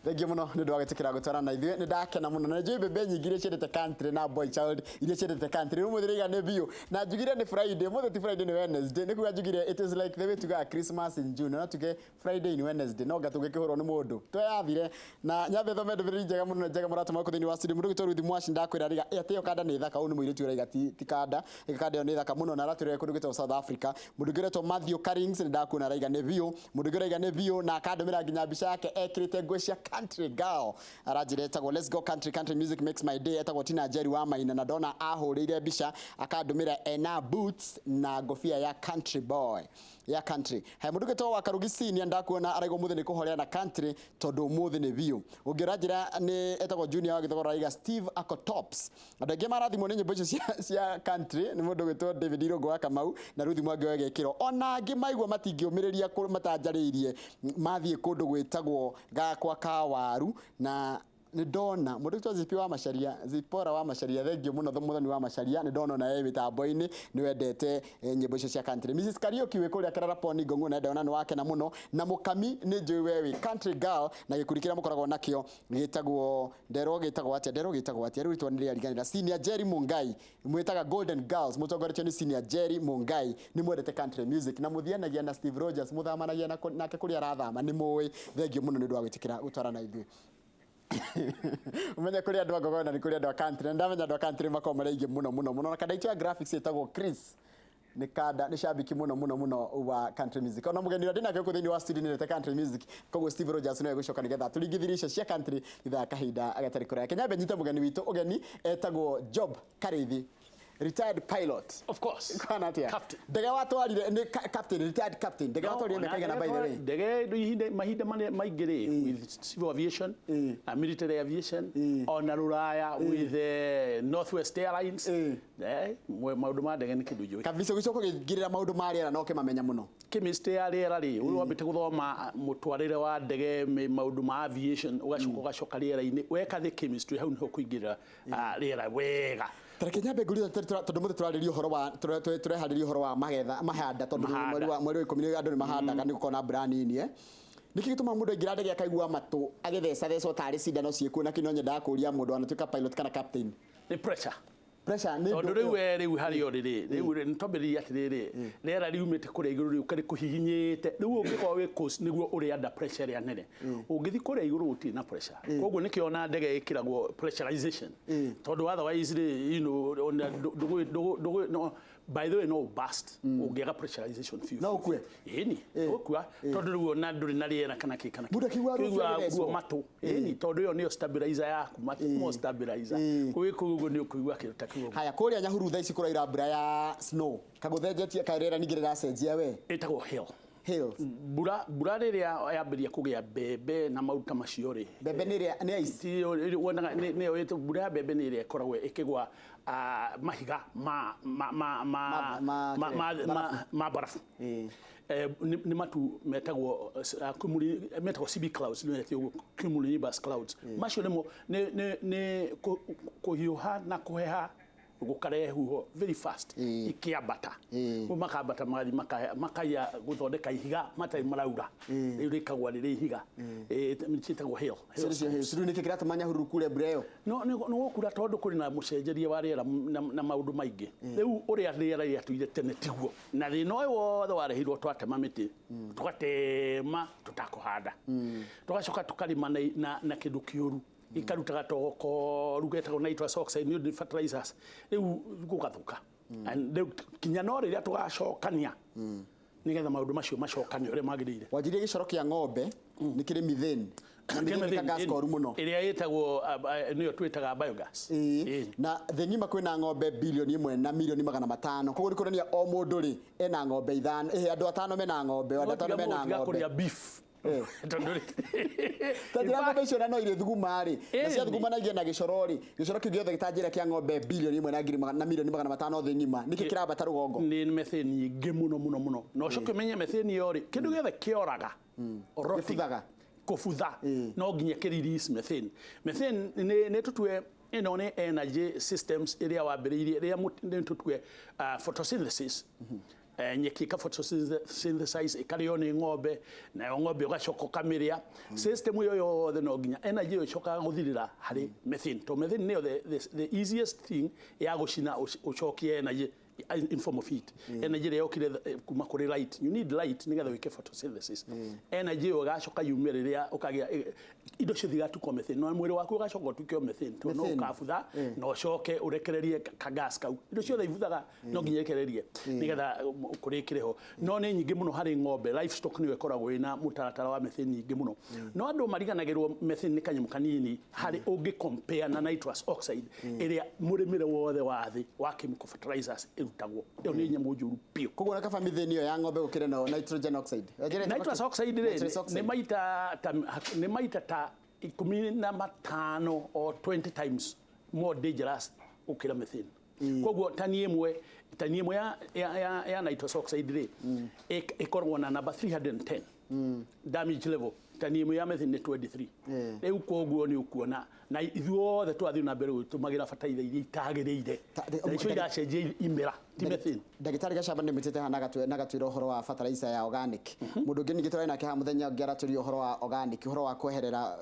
Thank you muno ni ndwagetekera gutwara na ithuĩ nindakena muno na njui bebe nyingĩ iria ciendete country na boy child iria ciendete country no muthiriga ne bio na njugire ni Friday muthe ti Friday ni Wednesday ni kuga njugire it is like the way to go Christmas in June not to get Friday in Wednesday no gatuge kihoro ni mundu twayathire na nyambe thome ndũmĩrĩri njega muno na njega mũratũma kũ thĩinĩ wa studio mũndũ gĩtwo Ruth Mwashi ndakwĩra riga ĩtĩyo kanda nĩ thaka ũũ nĩ mũirĩtu ũraiga ti kanda ĩkanda nĩ thaka muno na aratũrĩre kũndũ gĩtwo South Africa mũndũ gĩretwo Matthew Carrings nĩ ndakuona raiga nĩ bio mũndũ gĩraiga nĩ bio na akandũmĩra nginya mbica yake ekĩrĩte nguo cia country girl arajire etagwo let's go country music makes my day etagwo Tina Jerry wa Maina na ndona ahũrĩire mbica akandũmĩra ena boots na ngofia ya country boy ya country hai mũndũ gĩtwo wa Karugi Senior ndakuona araigwo mũthĩ nĩ kũhorea na country tondũ mũthĩ nĩ bio ũngĩranjĩra nĩ etagwo Junior wa Gĩthogoro raiga Steve Akotops andũ angĩ marathimwo nĩ nyĩmbo icio cia country nĩ mũndũ gĩtwo David Irongo wa Kamau na Ruth Mwangi wa Gĩkĩro ona angĩ maigua matingĩũmĩrĩria matanjarĩirie mathiĩ kũndũ gwĩtagwo gakwa ka waru na nidona mũndũ gĩtwo Zipi wa Macharia Zipora wa Macharia thengio mũno mũthoni wa Macharia nidona na yeye mitambo-inĩ nĩ wendete nyĩmbo icio cia country Mrs Karaoke wĩ kũrĩa Kararaponi Ngong'o na ndona nĩ wake na mũno na Mũkami nĩ njũĩ wewe country girl na gĩkũri kĩrĩa mũkoragwo nakĩo gĩtagwo nderwo gĩtagwo atia rĩu rĩtwa nĩ rĩariganĩra Senior Jerry Mungai mwĩtaga Golden Girls mũtongoretio nĩ Senior Jerry Mungai nĩ mwendete country music na mũthianagia na Steve Rogers mũthamanagia nake kũrĩa arathama nĩ mũĩ thengio mũno nĩ ũndũ wa gwĩtĩkĩra gũtwara na ithuĩ umenya kuri andu agogo na kuri andu country ndamenya andu country makoma mareige muno na kada icho graphics etagwo Chris ni kada ni shabiki muno wa country music ona mugeni radi nake ku thini wa studio ni country music kogo Steve Rogers no egushoka nigetha turingithirisha cia country itha kahinda agatari kura yake nyambe nyite mugeni witu ugeni etagwo Job Karithi retired pilot of course captain ndege watwarire ni captain retired captain ndege watwarire mekaga na by the way ndege mahinda maingire with civil aviation military aviation on Ruraya with Northwest Airlines maundu ma ndege ni kindu njui kabisa gicoko gigirira maundu ma riera no kemamenya muno chemistry ya riera ri uri wambite guthoma mutwarire wa ndege maundu ma aviation ugacoka riera-ini weka the chemistry hau niho kuingirira riera wega Tareke nyambe ngurira tondu muthe turaririo horo wa tureharirio horo wa magetha mahanda tondu mweri wa 10 andu ni mahandaga ni gukona brani ni niki gituma mundu aingira ndege akaigua matu agethesa theco tari cindano ciekuo na kinyo nyenda kuria mundu anatuika pilot kana captain ni pressure ni tondu riu hari oriri riu ntobiri atiriri rera riumite kuria iguru riu kari kuhihinyite riu ungikorwo wi coast niguo uri under pressure ya nene ungithi kuria iguru uti na pressure koguo nikiona ndege ikiragwo pressurization tondu otherwise you know no by the way no burst ungiga pressurization few no ukue ni ukua tondu riu ona nduri na riera kana kikana kiwa matu ni tondu yo ni stabilizer yaku matu stabilizer kuiguo ni kuigua kirutaki haya kuria Nyahuru thaa ici kuraira mbura ya snow kaguthenjetie karera nigirira cenjia we etagwo hills mbura riria yambiria kugia bebe na mauta macio ri bebe ni ice wona ni mbura ya bebe ni iria koragwo ikigwa mahiga ma barafu ni matu metagwo CB clouds ni cumulonimbus clouds macio ni kuhiuha na kuheha gukare huho very fast ikiambata makambata makaya guthondeka ihiga matai maraura rikagwa riri ihiga mitagwo hill suru ni kikira tumanya huru kule breo no gukura tondu kuri na mucenjeria wa riera na maundu maingi riu uria riera yatuire tene tiguo na thina uyu wothe warehirwo twatema miti tugatema tutakuhanda tugacoka tukarima na kindu kiuru ikarutaga toko rugetagwo nitrous oxide ni fertilizers riu gugathuka and kinya no riria tugacokania nigetha maundu macio macokane ure magirire wajirie gicoro kia ng'ombe ni kiri methane na gas koru muno iria yetagwo niyo twitaga biogas na thengima kwina ng'ombe bilioni 1 na milioni 500 koguo nikurania o mundu ri ena ng'ombe ithano andu 5 mena ng'ombe andu 5 mena ng'ombe ya beef tadira ng'ombe icio no ire thuguma ri na cia thuguma na igena gicoro kiu giothe gitanjira kia ng'ombe bilioni 1 na milioni 500 thengima niki kirabata rugongo ni methane ingi muno no coke menye methane yori kindu giothe kioraga orothigaga kufutha no nginya kirelease methane ne tutwe ino ni energy systems iria wambiriirie iria tutwe photosynthesis nyeki ka photosynthesize ikario ni ng'ombe na ng'ombe ugacoka kamiria system yo yothe no nginya energy yo icokaga guthirira hari methane to methane neo the easiest thing ya gucina ucokie energy in form of heat energy yo kire kuma kuri light you need light nigetha wike photosynthesis energy yo gacoka yumiriria ukagia indo cithigatu kwa methane no mwiri waku ugacoka tukio methane to no ukabutha no coke urekererie ka gas kau indo ciothe ibuthaga no nginya rekererie nigetha kurikireho no ni nyingi muno hari ng'ombe livestock niyo ikoragwo ina mutaratara wa methane nyingi muno no andu mariganagirwo methane ni kanyamu kanini hari ungi compare na nitrous oxide iria murimire wothe wa thi wa chemical fertilizers irutagwo iyo ni nyamu njuru pio koguo na kaba methane iyo ya ng'ombe gukire na nitrogen oxide nitrous oxide ni maita ta 15 or 20 times more dangerous ukira methane koguo tani imwe ya nitrous oxide ikorwo na number 310 damage level tani imwe ya methane ni 23 riu koguo ni ukuona na ithuothe twathi na mbere tumagira fertilizer iria itagiriire na icio iracenjia imera ti methane ndagitari Gachamba ni mitete hana gatwira uhoro wa fertilizer ya organic mundu ngi ningitwara nake ha muthenya ngi aratũria uhoro wa organic uhoro wa kweherera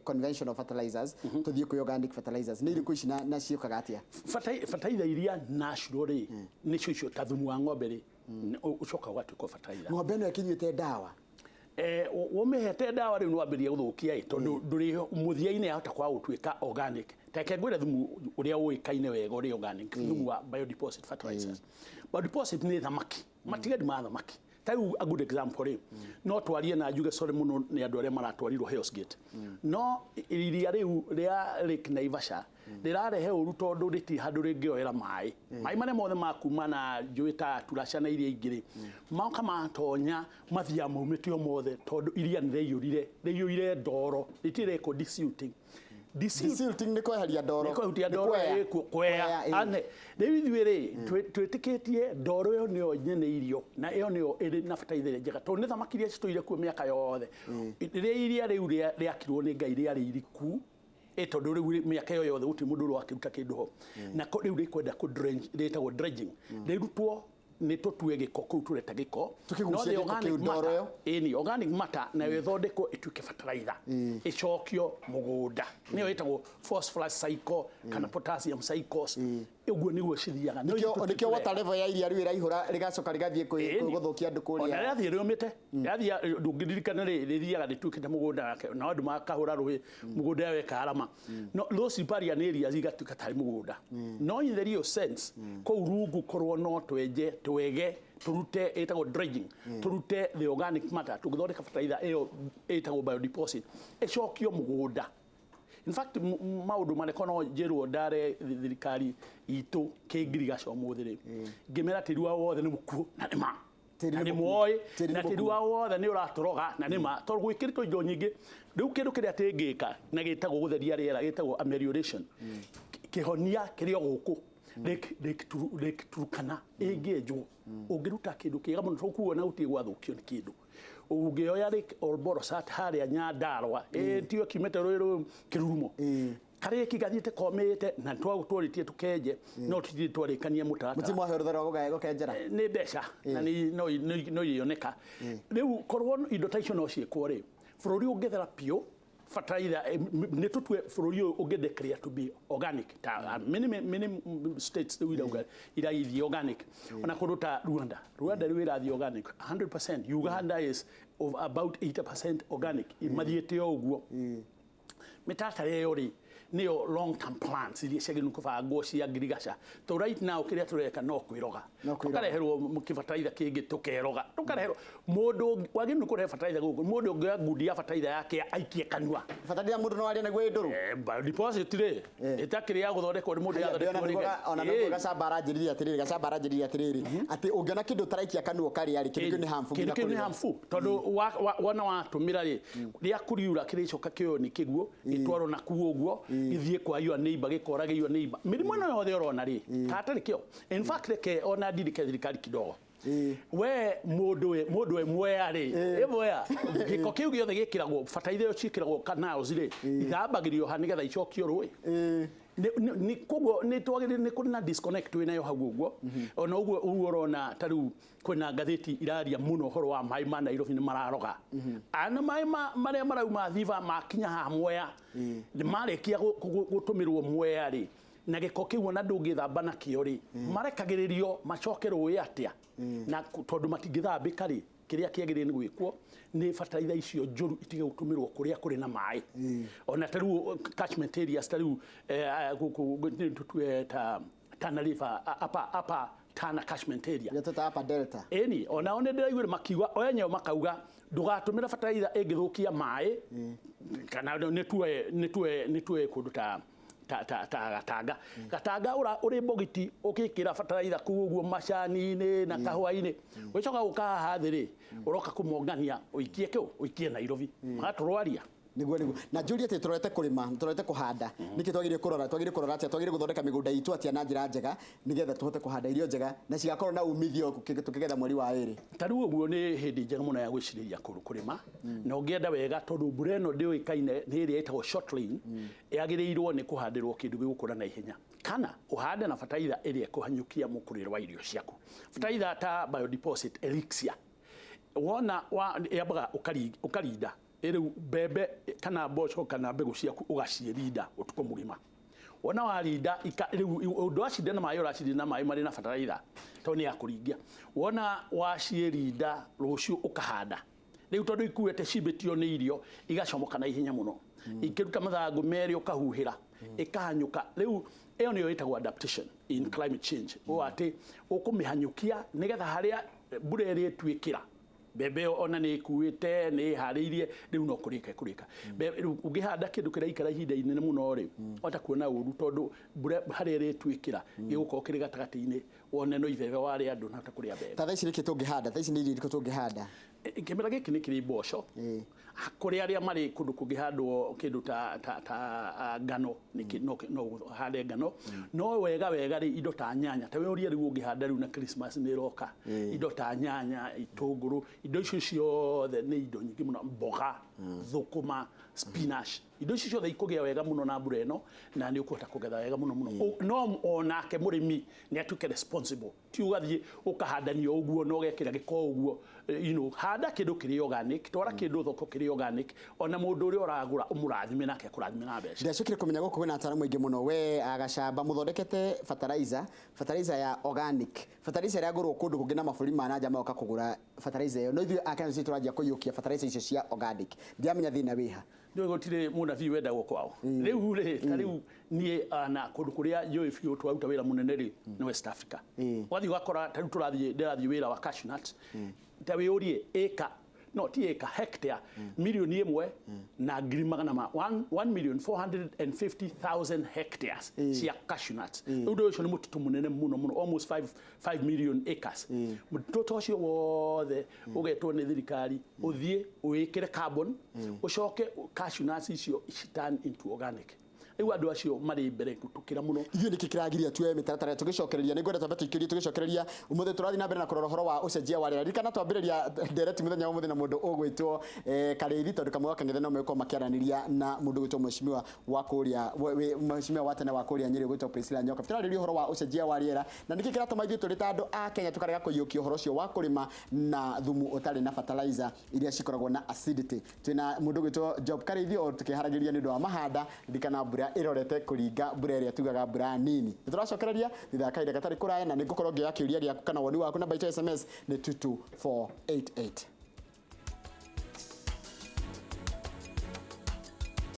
conventional fertilizers tuthie ku organic fertilizers ni iriku ici na ciukaga atia fertilizer iria natural ni cio ta thumu wa ng'ombe ri ucoka gwatuko fertilizer ng'ombe no ikinyite dawa womehete dawa riu nwambirie guthukia tondu nduri muthiaine ahota kwa gutwika organic teke ngwira thumu uria uikaine wega uri organic thumu wa biodeposit fertilizers biodeposit ni thamaki matigadi ma thamaki tayu a good example ri no twarie na njuge sorry muno ni andu aria maratwarirwo Hell's Gate no iria riu ria Lake Naivasha rirarehe uru tondu riti handu ringioera mai mane mothe makuma na njui ta Turasha na iria ingiri mauka matonya mathia maumitio mothe tondu iria ni reiyurire ndoro ritire ko desilting ni kweheria ndoro kwea ane riu ithuiri twitikitie ndoro yo niyo nyeneirio na iyo niyo iri na fertilizer njega tondu thamaki iria citũire kuo miaka yothe riria iria riu riakirwo ni Ngai riari iriku tondu riu miaka yo yothe guti mundu wakiruta kindu ho na riu rikwenda ku drench ritagwo dredging rirutwo ni tutue giko kuu tureta giko no the organic matter ni organic matter na wethondeko ituke fertilizer icokio mugunda niyo itagwo phosphorus cycle kana potassium cycles uguo niguo cithiaga nikio water level ya iria riu iraihura rigacoka rigathie guthukia andu kuria ona yathie riumite yathia ndungirikana rithiaga ritukite mugunda na andu makahura ruhi mugunda weka arama no those riparian areas igatuka tari mugunda no in the real sense ko rungu korwo no twenje twege turute etagwo dredging turute the organic matter tuguthondeka fertilizer iyo etagwo biodeposit icokio mugunda in fact maundu manekono jerwo ndare thirikari itu kingirigaca umuthiri ngimera tiri wa wothe ni mukuo na nima ni moy na tiri wa wothe ni uratoroga na nima tondu gwikirito indo nyingi riu kindu kiria tingika na gitagwo gutheria riera gitagwo amelioration kihonia kirio guku Lake Turkana ingienjwo ungiruta kindu kiega muno kuona uti gwathukio ni kindu ungioya Lake Olborosat haria Nyandarua tio kimete rwiru kirurumo kare kigathiite komete na twagutwaritie tukenje no tithie twarikania mutarata mutimo aherutha gukenjera ni mbeca na ni no yoneka riu korwo indo ta icio no ciekwo ri bururi ungethera pio fertilizer ne tutwe bururi ungedeclare to be organic ta many states ira ithi organic ona kuruta Rwanda riwira the organic 100% Uganda is of about 80% organic imathiete uguo mitata yori niyo long term plans iria ciaginu kubangwo cia ngirigaca to right now kiria tureka no kwiroga tukareherwo mukifertilizer kingi tukeroga tukareherwo mundu waginu kurehe fertilizer guku mundu ngiagudia fertilizer yake aikie kanua fertilizer mundu no aria naguo nduru biodeposit ri itakiri ya guthondekwo ni mundu yathondekwo ona naguo Gachamba aranjiriria atiriri ati ungiona kindu taraikia kanua kari ari kindu ni harmful kindu ni harmful tondu wana watumira ri ria kuriura kiricoka kio ni kiguo itwaro na kuo uguo ithie kwa your neighbor gikorage your neighbor mirimo no yothe urona ri tata nikio in fact ke ona dirike thirikari kidogo we mundu mweyari emweya giko kiu giothe gikiragwo fertilizer yo cikiragwo canals ri ithambagirio ha nigetha icokio rui ni kogo ni twagire ni kuna disconnect we nayo hau uguo ona uguo urona tariu kwina ngatheti iraria muno horo wa mai ma Nairobi ni mararoga ana mai maria marauma thiva makinya hamwea ni marekia gutumirwo mwea ri na giko kiu ona ndungithamba na kio ri marekagiririo macokerwo we atia na tondu matingithambika ri kiria kiagirire ni gwikwo ni fertilizer icio njuru itige gutumirwo kuria kuri na mai ona tariu catchment areas tariu ta Tana River apa Tana catchment area yatata apa delta eni ona one ndiraigwire makiuga oyenyewe makauga ndugatumira fertilizer ingithukia mai kana nitue kundu ta Gatanga uri bogiti ukikira fertilizer kuguo macani-ini na kahua-ini wicoka ukaha thiri uroka kumongania uikie kiu uikie Nairobi magaturwaria niguo na Julia te turete kurima turete kuhanda niki twagire kurora atia twagire guthondeka migunda itu atia na njira njega nigetha tuhote kuhanda irio njega na cigakorwo na umithio tukigetha mweri wa iri tariu uguo ni hindi njega muno ya gwiciriria kurima na ungienda wega tondu mbura ino ndioikaine ni iri itagwo short rain yagirirwo ni kuhandirwo kindu gigukura na ihenya kana uhande na fertilizer iri kuhanyukia mukurire wa irio ciaku fertilizer ta biodeposit elixir wona yabaga ukarinda iriu bebe kana mboco kana mbegu ciaku ugacirinda utuko mugima wona warinda iriu undu acinde na mai uracinde na mai mari na fertilizer to ni akuringia wona wacirinda rucio ukahanda riu tondu ikuete cibitio ni irio igacomoka na ihenya muno ikiruta mathangu meri ukahuhira ikahanyuka riu iyo niyo itagwo adaptation in climate change ati ukumihanyukia nigetha haria mbura iri twikira bebe ona ni kuite ni hariirie riu no kurika ungihanda kindu kiraikara ihinda inene muno ri ota kuona uru tondu hari ri twikira giguko kiri gatagati-ini wone no iveve wari andu na ta kuria bebe ta thaici riki tungihanda thaici ni irio iriko tungihanda kimera giki ni kiri mboco kuri aria mari kundu kungihandwo kindu ta ngano no hande ngano no wega ri indo ta nyanya ta we riu ungihanda riu na Christmas ni roka indo ta nyanya itunguru indo icio ciothe ni indo nyingi muno mboga thukuma spinach indo icio ciothe ikugia wega muno na mbura ino na ni ukuhota kugetha wega muno no onake murimi ni atuke responsible ti ugathie ukahandanio uguo no gekira giko uguo handa kindu kiri organic twara kindu thoko kiri organic ona mundu uri uragura umurathime nake kurathime na mbeca ndacukire kumenya guku kwina ataramu ingi muno we agacamba muthondekete fertilizer ya organic fertilizer ya guru kundu kungi na maburi ma nanja maoka kugura fertilizer yo no ithu akanzi turajia kuyukia fertilizer icio cia organic ndiamenya thina wiha ndio gotire muna vi wenda gukwao riu tariu nie na kundu kuria yo ifio twaruta wira munene ri no West Africa wathi wakora tariu ndirathie wira wa cashew nut tawe urie eka no ti eka hectare milioni imwe na ngiri magana ma 1,450,000 hectares cia cashew nuts undo ucio ni mututu munene muno almost 5 million acres mututu ucio wothe ugetwo ni thirikari uthie uikire carbon ucoke cashew nuts icio turn into organic iwa andu acio mari mbere gutukira muno iyo niki kiragiria tuwe mitaratara tugicokereria ni ngwenda twambe tuikirie tugicokereria umuthe turathi na mbere na kurora horo wa ucenjia wa rĩera rikana twambĩrĩria direct muthenya wa muthenya mundu ugwitwo Karĩri tondu kamwe wakang'ethe no meko makiaraniria na mundu gwitwo mheshimiwa wa kuria mheshimiwa wa tene wa kuria Nyeri gwitwo Priscilla Nyoka turarĩria horo wa ucenjia wa rĩera na niki kiratuma ithuĩ tũrĩ ta andu a Kenya tukarega kũiyũkia horo ũcio wa kurima na thumu utari na fertilizer iria cikoragwo na acidity twina mundu gwitwo Job Karĩithi o tukiharagĩria ni ndu wa mahanda rikana mbura irorete kuringa mbura iria tugaga mbura nini turacokereria thitha kaire gatari kuraya na nigukorwo ngĩya kĩũria gĩaku kana woni waku namba itu SMS ni 22488